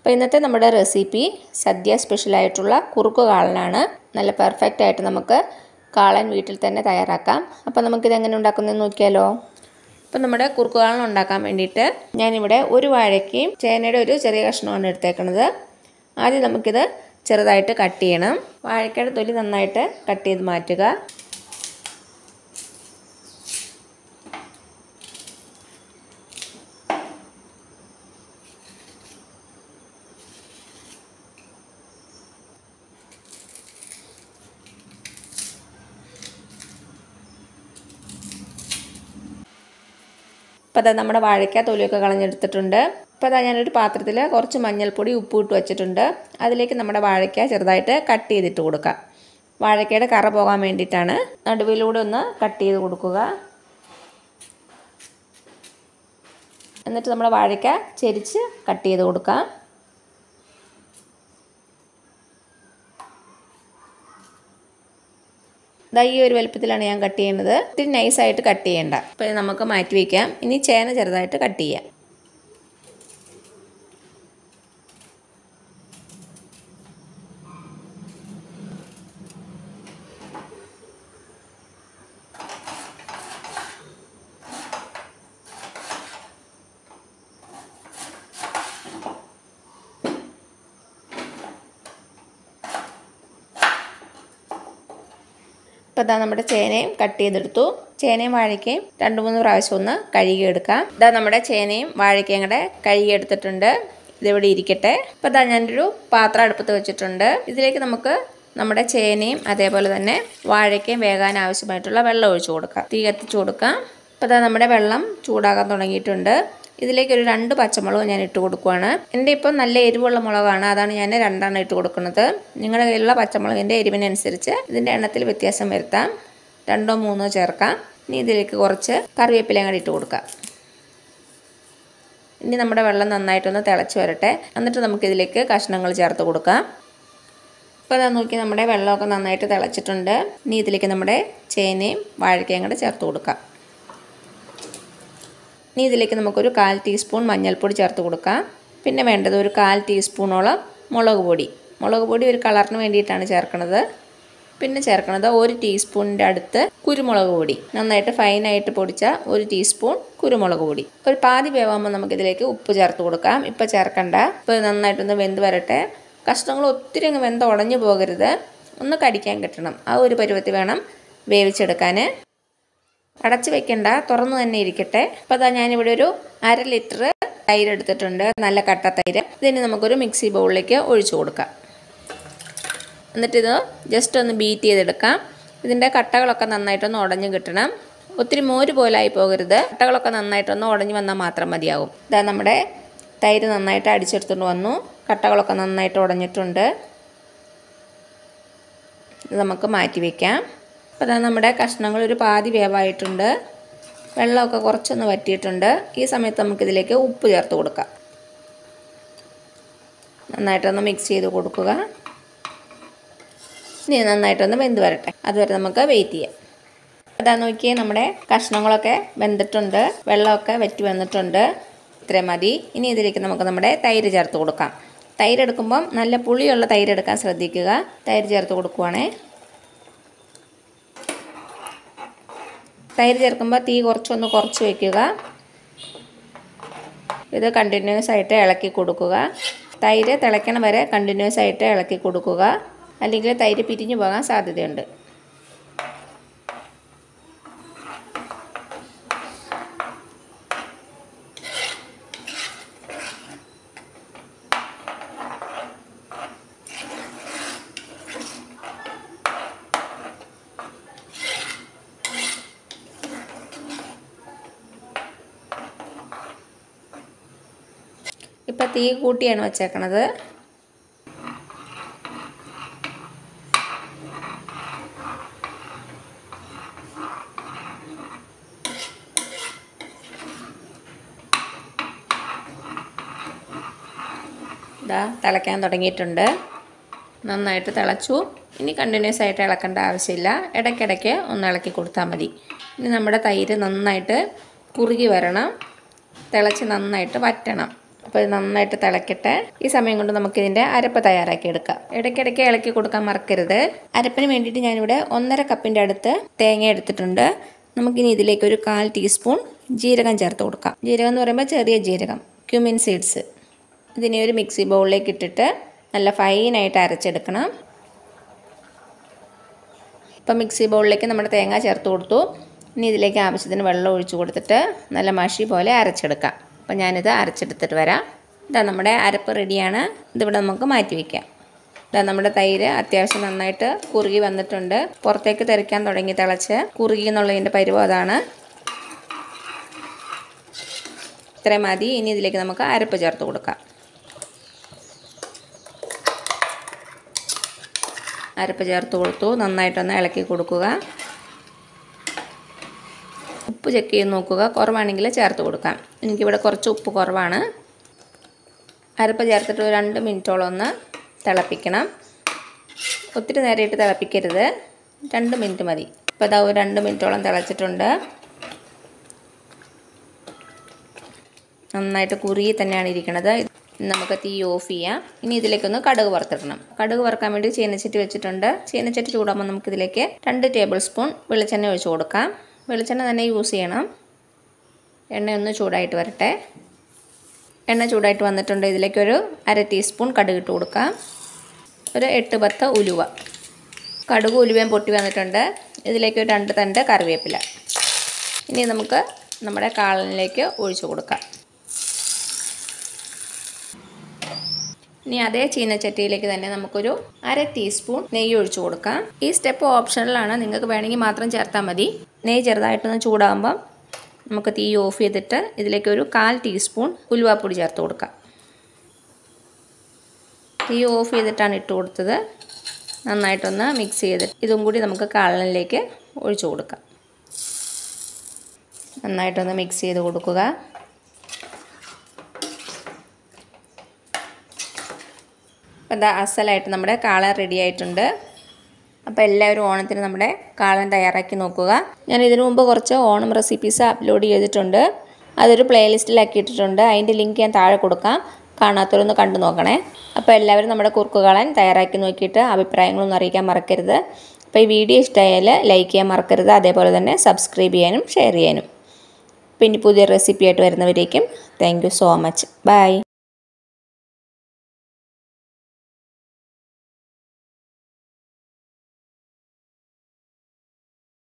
അപ്പോൾ ഇന്നത്തെ നമ്മുടെ റെസിപ്പി സദ്യ സ്പെഷ്യലായിട്ടുള്ള കുറുക്ക് കാളനാണ്. നല്ല പെർഫെക്റ്റ് ആയിട്ട് നമുക്ക് കാളൻ വീട്ടിൽ തന്നെ തയ്യാറാക്കാം. അപ്പോൾ നമുക്കിത് എങ്ങനെ ഉണ്ടാക്കുന്നതെന്ന് നോക്കിയാലോ. അപ്പോൾ നമ്മുടെ കുറുക്ക് കാളൻ ഉണ്ടാക്കാൻ വേണ്ടിയിട്ട് ഞാനിവിടെ ഒരു വാഴയ്ക്കയും ചേനയുടെ ഒരു ചെറിയ കഷ്ണമാണ് എടുത്തേക്കുന്നത്. ആദ്യം നമുക്കിത് ചെറുതായിട്ട് കട്ട് ചെയ്യണം. വാഴയ്ക്കയുടെ തൊലി നന്നായിട്ട് കട്ട് ചെയ്ത് മാറ്റുക. അപ്പോൾ അതാ നമ്മുടെ വാഴയ്ക്ക തൊലിയൊക്കെ കളഞ്ഞെടുത്തിട്ടുണ്ട്. അപ്പോൾ അതാ ഞാനൊരു പാത്രത്തിൽ കുറച്ച് മഞ്ഞൾപ്പൊടി ഉപ്പ് ഇട്ട് വെച്ചിട്ടുണ്ട്. അതിലേക്ക് നമ്മുടെ വാഴയ്ക്ക ചെറുതായിട്ട് കട്ട് ചെയ്തിട്ട് കൊടുക്കാം. വാഴയ്ക്കയുടെ കറ പോകാൻ വേണ്ടിയിട്ടാണ്. നടുവിലൂടെ ഒന്ന് കട്ട് ചെയ്ത് കൊടുക്കുക. എന്നിട്ട് നമ്മുടെ വാഴയ്ക്ക ചെരിച്ച് കട്ട് ചെയ്ത് കൊടുക്കാം. ദാ ഈ ഒരു വലുപ്പത്തിലാണ് ഞാൻ കട്ട് ചെയ്യുന്നത്. ഇത്തിരി നൈസായിട്ട് കട്ട് ചെയ്യേണ്ട. അപ്പോൾ നമുക്ക് മാറ്റി വയ്ക്കാം. ഇനി ചേന ചെറുതായിട്ട് കട്ട് ചെയ്യാം. അപ്പോൾ ഇതാ നമ്മുടെ ചേനയും കട്ട് ചെയ്തെടുത്തു. ചേനയും വാഴയ്ക്കയും 2-3 പ്രാവശ്യം ഒന്ന് കഴുകിയെടുക്കാം. ഇതാ നമ്മുടെ ചേനയും വാഴയ്ക്കയും കൂടെ കഴുകിയെടുത്തിട്ടുണ്ട്. ഇതിവിടെ ഇരിക്കട്ടെ. അപ്പോൾ ഇതാ ഞാനൊരു പാത്രം അടുപ്പത്ത് വെച്ചിട്ടുണ്ട്. ഇതിലേക്ക് നമുക്ക് നമ്മുടെ ചേനയും അതേപോലെ തന്നെ വാഴയ്ക്കയും വേകാൻ ആവശ്യമായിട്ടുള്ള വെള്ളം ഒഴിച്ചു കൊടുക്കാം. തീ കത്തിച്ചു കൊടുക്കാം. അപ്പോൾ ഇതാ നമ്മുടെ വെള്ളം ചൂടാകാൻ തുടങ്ങിയിട്ടുണ്ട്. ഇതിലേക്ക് ഒരു 2 പച്ചമുളക് ഞാൻ ഇട്ട് കൊടുക്കുകയാണ്. എൻ്റെ ഇപ്പം നല്ല എരിവുള്ള മുളകാണ്, അതാണ് ഞാൻ 2 ഇട്ട് കൊടുക്കുന്നത്. നിങ്ങളുടെ കയ്യിലുള്ള പച്ചമുളകിൻ്റെ എരിവിനനുസരിച്ച് ഇതിൻ്റെ എണ്ണത്തിൽ വ്യത്യാസം വരുത്താം. 2-3 ചേർക്കാം. ഇനി ഇതിലേക്ക് കുറച്ച് കറിവേപ്പിലയും കൂടി ഇട്ട് കൊടുക്കാം. ഇനി നമ്മുടെ വെള്ളം നന്നായിട്ടൊന്ന് തിളച്ച് വരട്ടെ. എന്നിട്ട് നമുക്കിതിലേക്ക് കഷ്ണങ്ങൾ ചേർത്ത് കൊടുക്കാം. ഇപ്പോൾ അതാ നോക്കി നമ്മുടെ വെള്ളമൊക്കെ നന്നായിട്ട് തിളച്ചിട്ടുണ്ട്. ഇനി ഇതിലേക്ക് നമ്മുടെ ചേനയും വാഴയ്ക്കയും കൂടെ ചേർത്ത് കൊടുക്കാം. ഇനി ഇതിലേക്ക് നമുക്കൊരു 1/4 ടീസ്പൂൺ മഞ്ഞൾപ്പൊടി ചേർത്ത് കൊടുക്കാം. പിന്നെ വേണ്ടത് ഒരു 1/4 ടീസ്പൂണോളം മുളക് പൊടി. മുളക് പൊടി ഒരു കളറിന് വേണ്ടിയിട്ടാണ് ചേർക്കുന്നത്. പിന്നെ ചേർക്കുന്നത് 1 ടീസ്പൂണിൻ്റെ അടുത്ത് കുരുമുളക് പൊടി. നന്നായിട്ട് ഫൈനായിട്ട് പൊടിച്ച 1 ടീസ്പൂൺ കുരുമുളക് പൊടി. ഒരു പാതി വേവാകുമ്പോൾ നമുക്കിതിലേക്ക് ഉപ്പ് ചേർത്ത് കൊടുക്കാം. ഇപ്പോൾ ചേർക്കണ്ട. ഇപ്പോൾ നന്നായിട്ടൊന്ന് വെന്ത് വരട്ടെ. കഷ്ണങ്ങൾ ഒത്തിരി അങ്ങ് വെന്ത് ഉടഞ്ഞു പോകരുത്. ഒന്ന് കടിക്കാൻ കിട്ടണം. ആ ഒരു പരുവത്തിൽ വേണം വേവിച്ചെടുക്കാൻ. അടച്ച് വെക്കണ്ട, തുറന്നു തന്നെ ഇരിക്കട്ടെ. അപ്പോൾ അതാ ഞാനിവിടെ ഒരു 1/2 ലിറ്റർ തൈര് എടുത്തിട്ടുണ്ട്. നല്ല കട്ട തൈര്. ഇതിന് നമുക്കൊരു മിക്സി ബൗളിലേക്ക് ഒഴിച്ചു കൊടുക്കാം. എന്നിട്ടിത് ജസ്റ്റ് ഒന്ന് ബീറ്റ് ചെയ്തെടുക്കാം. ഇതിൻ്റെ കട്ടകളൊക്കെ നന്നായിട്ടൊന്ന് ഉടഞ്ഞു കിട്ടണം. ഒത്തിരി മോര് പോലായി പോകരുത്. കട്ടകളൊക്കെ നന്നായിട്ടൊന്ന് ഉടഞ്ഞു വന്നാൽ മാത്രം മതിയാകും. ഇതാ നമ്മുടെ തൈര് നന്നായിട്ട് അടിച്ചെടുത്തുകൊണ്ട് വന്നു. കട്ടകളൊക്കെ നന്നായിട്ട് ഉടഞ്ഞിട്ടുണ്ട്. ഇത് നമുക്ക് മാറ്റി വയ്ക്കാം. അപ്പോൾ അതാ നമ്മുടെ കഷ്ണങ്ങൾ ഒരു പാതി വേവായിട്ടുണ്ട്. വെള്ളമൊക്കെ കുറച്ചൊന്ന് വറ്റിയിട്ടുണ്ട്. ഈ സമയത്ത് നമുക്കിതിലേക്ക് ഉപ്പ് ചേർത്ത് കൊടുക്കാം. നന്നായിട്ടൊന്ന് മിക്സ് ചെയ്ത് കൊടുക്കുക. ഇനി നന്നായിട്ടൊന്ന് വെന്ത് വരട്ടെ. അതുവരെ നമുക്ക് വെയിറ്റ് ചെയ്യാം. അതാ നോക്കിയേ, നമ്മുടെ കഷ്ണങ്ങളൊക്കെ വെന്തിട്ടുണ്ട്. വെള്ളമൊക്കെ വറ്റി വന്നിട്ടുണ്ട്. ഇത്രയും മതി. ഇനി ഇതിലേക്ക് നമുക്ക് നമ്മുടെ തൈര് ചേർത്ത് കൊടുക്കാം. തൈര് എടുക്കുമ്പം നല്ല പുളിയുള്ള തൈര് എടുക്കാൻ ശ്രദ്ധിക്കുക. തൈര് ചേർത്ത് കൊടുക്കുവാണേ. തൈര് ചേർക്കുമ്പോൾ തീ കുറച്ച് വയ്ക്കുക. ഇത് കണ്ടിന്യൂസ് ആയിട്ട് ഇളക്കി കൊടുക്കുക. തൈര് തിളയ്ക്കണ വരെ കണ്ടിന്യൂസ് ആയിട്ട് ഇളക്കി കൊടുക്കുക. അല്ലെങ്കിൽ തൈര് പിരിഞ്ഞു പോകാൻ സാധ്യതയുണ്ട്. ഇപ്പം തീ കൂട്ടിയാണ് വെച്ചേക്കണത്. ഇതാ തിളയ്ക്കാൻ തുടങ്ങിയിട്ടുണ്ട്. നന്നായിട്ട് തിളച്ചു. ഇനി കണ്ടിന്യൂസ് ആയിട്ട് ഇളക്കേണ്ട ആവശ്യമില്ല. ഇടയ്ക്കിടയ്ക്ക് ഒന്ന് ഇളക്കി കൊടുത്താൽ മതി. ഇനി നമ്മുടെ തൈര് നന്നായിട്ട് കുറുകി വരണം. തിളച്ച് നന്നായിട്ട് വറ്റണം. അപ്പോൾ ഇത് നന്നായിട്ട് തിളക്കട്ടെ. ഈ സമയം കൊണ്ട് നമുക്കിതിൻ്റെ അരപ്പ് തയ്യാറാക്കി എടുക്കാം. ഇടയ്ക്കിടയ്ക്ക് ഇളക്കി കൊടുക്കാൻ മറക്കരുത്. അരപ്പിന് വേണ്ടിയിട്ട് ഞാനിവിടെ 1.5 കപ്പിൻ്റെ അടുത്ത് തേങ്ങ എടുത്തിട്ടുണ്ട്. നമുക്കിനി ഇതിലേക്ക് ഒരു 1/4 ടീസ്പൂൺ ജീരകം ചേർത്ത് കൊടുക്കാം. ജീരകം എന്ന് പറയുമ്പോൾ ചെറിയ ജീരകം, ക്യുമിൻ സീഡ്സ്. ഇതിനെ ഒരു മിക്സി ബൗളിലേക്ക് ഇട്ടിട്ട് നല്ല ഫൈനായിട്ട് അരച്ചെടുക്കണം. ഇപ്പം മിക്സി ബൗളിലേക്ക് നമ്മുടെ തേങ്ങ ചേർത്ത് കൊടുത്തു. ഇനി ഇതിലേക്ക് ആവശ്യത്തിന് വെള്ളം ഒഴിച്ച് കൊടുത്തിട്ട് നല്ല മഷി പോലെ അരച്ചെടുക്കാം. അപ്പോൾ ഞാനിത് അരച്ചെടുത്തിട്ട് വരാം. ഇതാ നമ്മുടെ അരപ്പ് റെഡിയാണ്. ഇതിവിടെ നമുക്ക് മാറ്റി വയ്ക്കാം. ഇതാ നമ്മുടെ തൈര് അത്യാവശ്യം നന്നായിട്ട് കുറുകി വന്നിട്ടുണ്ട്. പുറത്തേക്ക് തെറിക്കാൻ തുടങ്ങി തിളച്ച് കുറുകി എന്നുള്ളതിൻ്റെ പരുവം അതാണ്. ഇത്രയും മതി. ഇനി ഇതിലേക്ക് നമുക്ക് അരപ്പ് ചേർത്ത് കൊടുക്കാം. അരപ്പ് ചേർത്ത് കൊടുത്തു. നന്നായിട്ടൊന്ന് ഇളക്കി കൊടുക്കുക. ഉപ്പ് ചെക്ക് ചെയ്ത് നോക്കുക. കുറവാണെങ്കിൽ ചേർത്ത് കൊടുക്കാം. എനിക്കിവിടെ കുറച്ച് ഉപ്പ് കുറവാണ്. അരപ്പ് ചേർത്തിട്ട് ഒരു 2 മിനിറ്റോളം ഒന്ന് തിളപ്പിക്കണം. ഒത്തിരി നേരമായിട്ട് തിളപ്പിക്കരുത്. 2 മിനിറ്റ് മതി. ഇപ്പോൾ അതാ ഒരു 2 മിനിറ്റോളം തിളച്ചിട്ടുണ്ട്. നന്നായിട്ട് കുറുകി തന്നെയാണ് ഇരിക്കുന്നത്. നമുക്ക് തീ ഓഫ് ചെയ്യാം. ഇനി ഇതിലേക്കൊന്ന് കടുക് വറുത്തിടണം. കടുക് വറുക്കാൻ വേണ്ടി ചീനച്ചട്ടി വെച്ചിട്ടുണ്ട്. ചീനച്ചട്ടി ചൂടാകുമ്പോൾ നമുക്കിതിലേക്ക് 2 ടേബിൾ സ്പൂൺ വെളിച്ചെണ്ണ ഒഴിച്ച് കൊടുക്കാം. വെളിച്ചെണ്ണ തന്നെ യൂസ് ചെയ്യണം. എണ്ണയൊന്ന് ചൂടായിട്ട് വരട്ടെ. എണ്ണ ചൂടായിട്ട് വന്നിട്ടുണ്ട്. ഇതിലേക്കൊരു 1/2 ടീസ്പൂൺ കടുക് ഇട്ട് കൊടുക്കാം. ഒരു 8-10 ഉലുവ. കടുക് ഉലുവയും പൊട്ടി വന്നിട്ടുണ്ട്. ഇതിലേക്ക് ഒരു 2 തണ്ട് കറിവേപ്പില. ഇനി നമുക്ക് നമ്മുടെ കാളനിലേക്ക് ഒഴിച്ചു കൊടുക്കാം. ഇനി അതേ ചീനച്ചട്ടിയിലേക്ക് തന്നെ നമുക്കൊരു 1/2 ടീസ്പൂൺ നെയ്യ് ഒഴിച്ചു കൊടുക്കാം. ഈ സ്റ്റെപ്പ് ഓപ്ഷണലാണ്. നിങ്ങൾക്ക് വേണമെങ്കിൽ മാത്രം ചേർത്താൽ മതി. നെയ്യ് ചെറുതായിട്ടൊന്ന് ചൂടാകുമ്പം നമുക്ക് തീ ഓഫ് ചെയ്തിട്ട് ഇതിലേക്ക് ഒരു 1/4 ടീസ്പൂൺ ഉലുവാപ്പൊടി ചേർത്ത് കൊടുക്കാം. തീ ഓഫ് ചെയ്തിട്ടാണ് ഇട്ട് കൊടുത്തത്. നന്നായിട്ടൊന്ന് മിക്സ് ചെയ്തിട്ട് ഇതും കൂടി നമുക്ക് കാളനിലേക്ക് ഒഴിച്ചു കൊടുക്കാം. നന്നായിട്ടൊന്ന് മിക്സ് ചെയ്ത് കൊടുക്കുക. അപ്പോൾ അസലായിട്ട് നമ്മുടെ കാളൻ റെഡി ആയിട്ടുണ്ട്. അപ്പോൾ എല്ലാവരും ഓണത്തിന് നമ്മുടെ കാളൻ തയ്യാറാക്കി നോക്കുക. ഞാൻ ഇതിനു മുമ്പ് കുറച്ച് ഓണം റെസിപ്പീസ് അപ്ലോഡ് ചെയ്തിട്ടുണ്ട്. അതൊരു പ്ലേലിസ്റ്റിലാക്കിയിട്ടുണ്ട്. അതിൻ്റെ ലിങ്ക് ഞാൻ താഴെ കൊടുക്കാം. കാണാത്തവരൊന്ന് കണ്ടു നോക്കണേ. അപ്പോൾ എല്ലാവരും നമ്മുടെ കുറുക്ക് കാളൻ തയ്യാറാക്കി നോക്കിയിട്ട് അഭിപ്രായങ്ങളൊന്നും അറിയിക്കാൻ മറക്കരുത്. അപ്പോൾ ഈ വീഡിയോ ഇഷ്ടമായാൽ ലൈക്ക് ചെയ്യാൻ മറക്കരുത്. അതേപോലെ തന്നെ സബ്സ്ക്രൈബ് ചെയ്യാനും ഷെയർ ചെയ്യാനും. പിന്നെ പുതിയ റെസിപ്പി ആയിട്ട് വരുന്നവരേക്കും thank you so much. By.